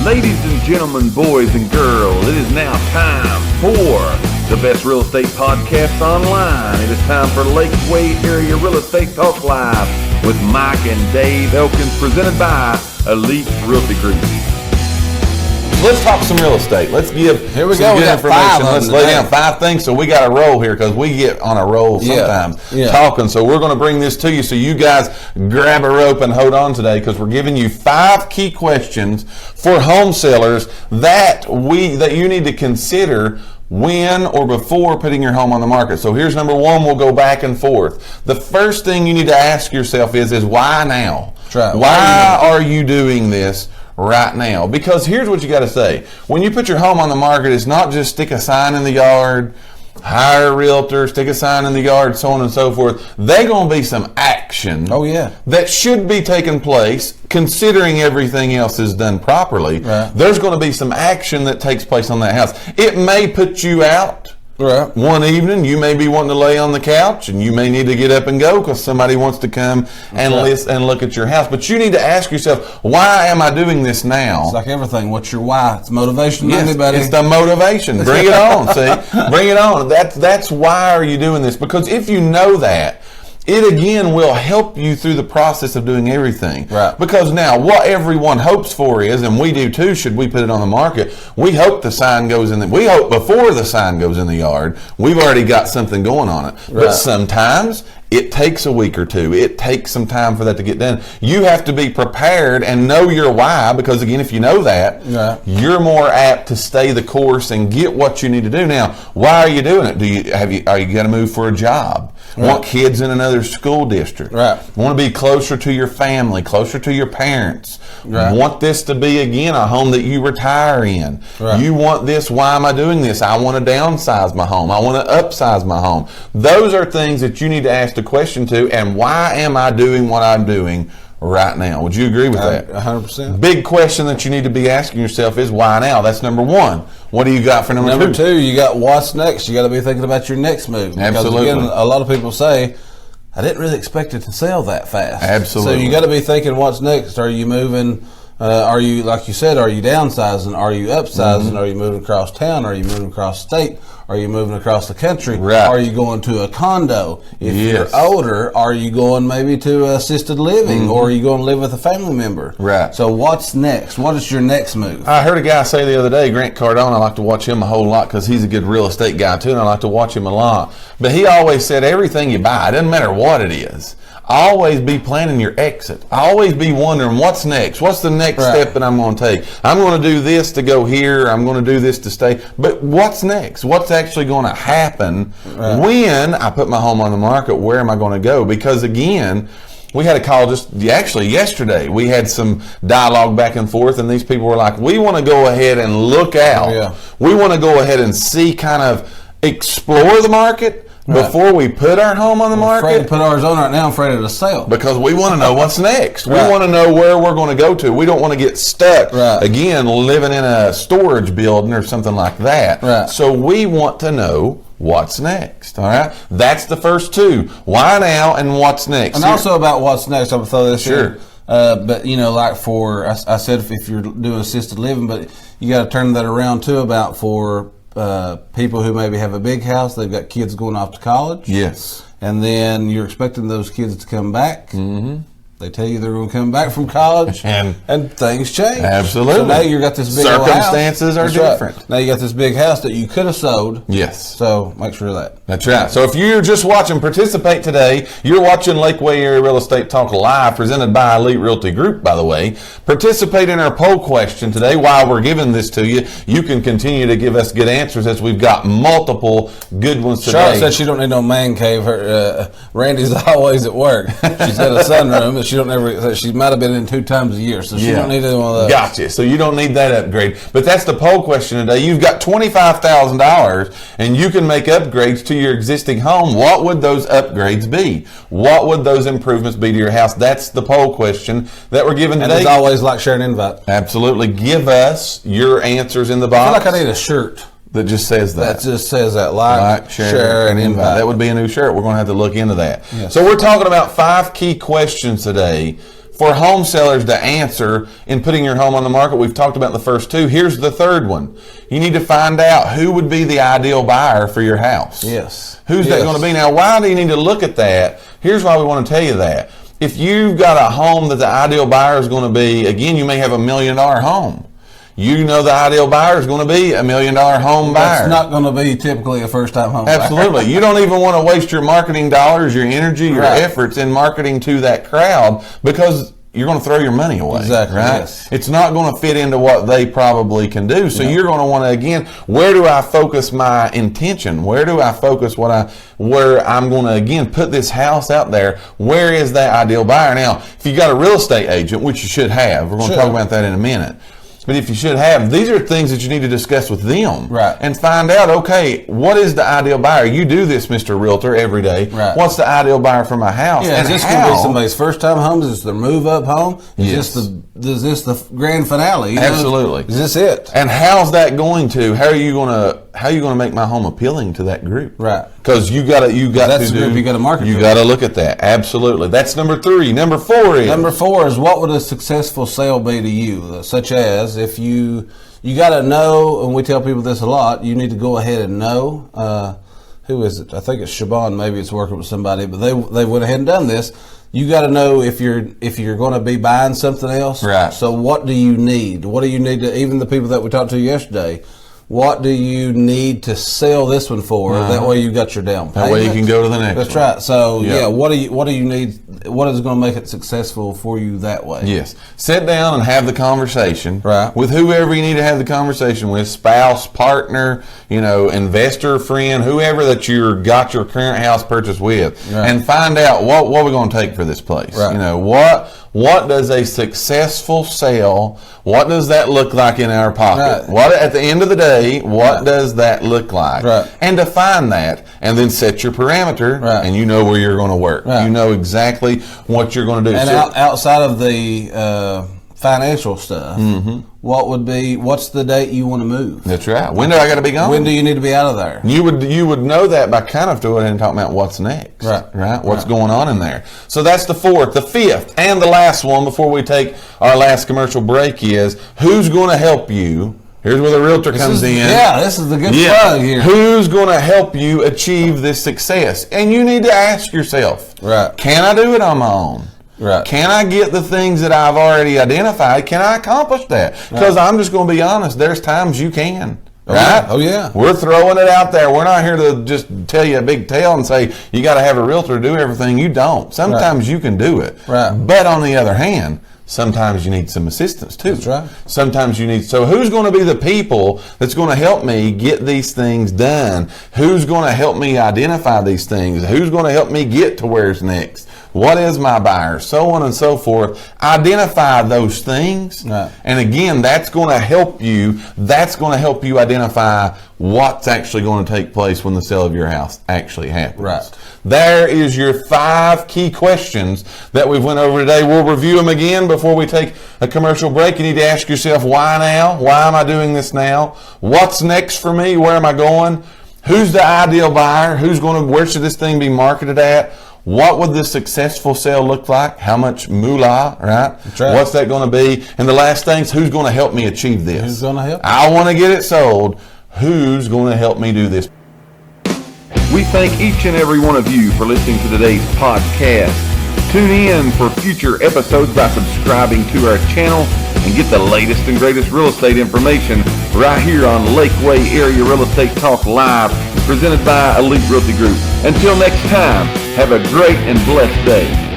Ladies and gentlemen, boys and girls, it is now time for the best real estate podcast online. It is time for Lakeway Area Real Estate Talk Live with Mike and Dave Elkins, presented by Elite Realty Group. Let's talk some real estate. Let's give Here we some go. good We got information. five Let's lay down 5 things. So we got to roll here because we get on a roll sometimes talking. So we're going to bring this to you. So you guys grab a rope and hold on today because we're giving you 5 key questions for home sellers that you need to consider when or before putting your home on the market. So here's number 1. We'll go back and forth. The first thing you need to ask yourself is why now? Why are you doing this right now? Because here's what you got to say. When you put your home on the market, it's not just stick a sign in the yard, hire a realtor, stick a sign in the yard, so on and so forth. There's going to be some action that should be taking place, considering everything else is done properly. There's going to be some action that takes place on that house. It may put you out. One evening, you may be wanting to lay on the couch, and you may need to get up and go because somebody wants to come and listen and look at your house. But you need to ask yourself, why am I doing this now? It's like everything. What's your why? It's motivation. Yes, anybody. It's the motivation. Bring it on. See, bring it on. That's why are you doing this? Because if you know that, it again will help you through the process of doing everything. Because now what everyone hopes for is, and we do too, should we put it on the market, we hope the sign goes in we hope before the sign goes in the yard, we've already got something going on it. But sometimes it takes a week or two. It takes some time for that to get done. You have to be prepared and know your why, because again, if you know that, you're more apt to stay the course and get what you need to do. Now, why are you doing it? Are you going to move for a job? Want kids in another school district? Want to be closer to your family, closer to your parents? Want this to be, again, a home that you retire in? You want this, why am I doing this? I want to downsize my home. I want to upsize my home. Those are things that you need to ask the question to, and why am I doing what I'm doing right now? Would you agree with that? 100%. Big question that you need to be asking yourself is why now? That's number 1. What do you got for number 2? Number 2, you got what's next. You got to be thinking about your next move. Absolutely. Because again, a lot of people say, I didn't really expect it to sell that fast. Absolutely. So you got to be thinking, what's next? Are you moving? Are you, like you said, are you downsizing? Are you upsizing? Are you moving across town? Are you moving across state? Are you moving across the country? Are you going to a condo? If you're older, are you going maybe to assisted living, or are you going to live with a family member? So what's next? What is your next move? I heard a guy say the other day, Grant Cardone, I like to watch him a whole lot because he's a good real estate guy too, and I like to watch him a lot. But he always said everything you buy, it doesn't matter what it is, always be planning your exit. Always be wondering what's next. What's the next step that I'm going to take? I'm going to do this to go here. I'm going to do this to stay. But what's next? What's actually going to happen when I put my home on the market? Where am I going to go? Because again, we had a call actually yesterday. We had some dialogue back and forth, and these people were like, we want to go ahead and look out. We want to go ahead and see, kind of explore the market before we put our home on the market. Afraid to put ours on right now, afraid of the sale. Because we want to know what's next. We want to know where we're going to go to. We don't want to get stuck, again, living in a storage building or something like that. So we want to know what's next. All right? That's the first 2. Why now and what's next? And also about what's next, I'm going to throw this in. But, you know, like I said, if you're doing assisted living, but you got to turn that around too about for people who maybe have a big house, they've got kids going off to college. And then you're expecting those kids to come back. They tell you they're going to come back from college, and things change. Absolutely. So now you got this big circumstances house. are different. Now you got this big house that you could have sold. So make sure of that. That's right. So if you're just watching, participate today. You're watching Lakeway Area Real Estate Talk Live, presented by Elite Realty Group, by the way. Participate in our poll question today. While we're giving this to you, you can continue to give us good answers, as we've got multiple good ones today. Charlotte said she don't need no man cave. Randy's always at work. She's got a sunroom, but she might have been in 2 times a year, so she don't need one of those. Gotcha. So you don't need that upgrade. But that's the poll question today. You've got $25,000, and you can make upgrades to your existing home. What would those upgrades be? What would those improvements be to your house? That's the poll question that we're giving today. And as always, like, share, and invite. Absolutely. Give us your answers in the box. I feel like I need a shirt. That just says that. That just says that. Like, share, and invite. That would be a new shirt. We're going to have to look into that. So we're talking about 5 key questions today for home sellers to answer in putting your home on the market. We've talked about the first two. Here's the third one. You need to find out who would be the ideal buyer for your house. Yes. Who's that going to be? Now, why do you need to look at that? Here's why we want to tell you that. If you've got a home that the ideal buyer is going to be, again, you may have $1 million home. You know the ideal buyer is going to be $1 million home buyer. That's not going to be typically a first-time home buyer. Absolutely. You don't even want to waste your marketing dollars, your energy, your efforts in marketing to that crowd, because you're going to throw your money away. Exactly. Right? Yes. It's not going to fit into what they probably can do. So you're going to want to, again, where do I focus my intention? Where do I focus where I'm going to, again, put this house out there? Where is that ideal buyer? Now, if you got a real estate agent, which you should have, we're going to talk about that in a minute. But if you should have, these are things that you need to discuss with them. Right. And find out, okay, what is the ideal buyer? You do this, Mr. Realtor, every day. Right. What's the ideal buyer for my house? Yeah, and is this going to be somebody's first-time home? Is this their move-up home? Is this the grand finale? Absolutely. Is this it? And how's that going to? How are you going to make my home appealing to that group? Right. Because you got to group you got to market. You got to look at that. Absolutely. That's number 3. Number 4 is what would a successful sale be to you? Such as if you got to know, and we tell people this a lot, you need to go ahead and know. Who is it? I think it's Shaban. Maybe it's working with somebody, but they went ahead and done this. You got to know if you're going to be buying something else. Right. So what do you need? What do you need to? Even the people that we talked to yesterday. What do you need to sell this one for? That way you got your down payment. That way you can go to the next one. That's right. So what do you need? What is going to make it successful for you that way? Yes. Sit down and have the conversation with whoever you need to have the conversation with, spouse, partner, investor, friend, whoever that you got your current house purchase with, and find out what we're going to take for this place. Right. What does a successful sale, what does that look like in our pocket? Right. What, at the end of the day, what does that look like? Right. And define that, and then set your parameter, and you know where you're going to work. Right. You know exactly what you're going to do. And outside of the financial stuff, what's the date you want to move? That's right. When do I got to be gone? When do you need to be out of there? You would know that by kind of doing it and talking about what's next. Right. What's going on in there. So that's the 4th. The 5th and the last one before we take our last commercial break is who's going to help you. Here's where the realtor comes in. Yeah, this is the good plug here. Who's going to help you achieve this success? And you need to ask yourself, can I do it on my own? Right. Can I get the things that I've already identified? Can I accomplish that? Because I'm just going to be honest, there's times you can. Right? Oh, yeah. We're throwing it out there. We're not here to just tell you a big tale and say you got to have a realtor to do everything. You don't. Sometimes you can do it. Right. But on the other hand, sometimes you need some assistance too. That's right. Sometimes you need. So who's going to be the people that's going to help me get these things done? Who's going to help me identify these things? Who's going to help me get to where's next? What is my buyer? So on and so forth. Identify those things. Right. And again, that's going to help you. That's going to help you identify what's actually going to take place when the sale of your house actually happens. Right. There is your 5 key questions that we've went over today. We'll review them again before we take a commercial break. You need to ask yourself, why now? Why am I doing this now? What's next for me? Where am I going? Who's the ideal buyer? Where should this thing be marketed at? What would the successful sale look like? How much moolah, right? That's right. What's that going to be? And the last thing is, who's going to help me achieve this? Who's going to help? I want to get it sold. Who's going to help me do this? We thank each and every one of you for listening to today's podcast. Tune in for future episodes by subscribing to our channel and get the latest and greatest real estate information right here on Lakeway Area Real Estate Talk Live, presented by Elite Realty Group. Until next time, have a great and blessed day.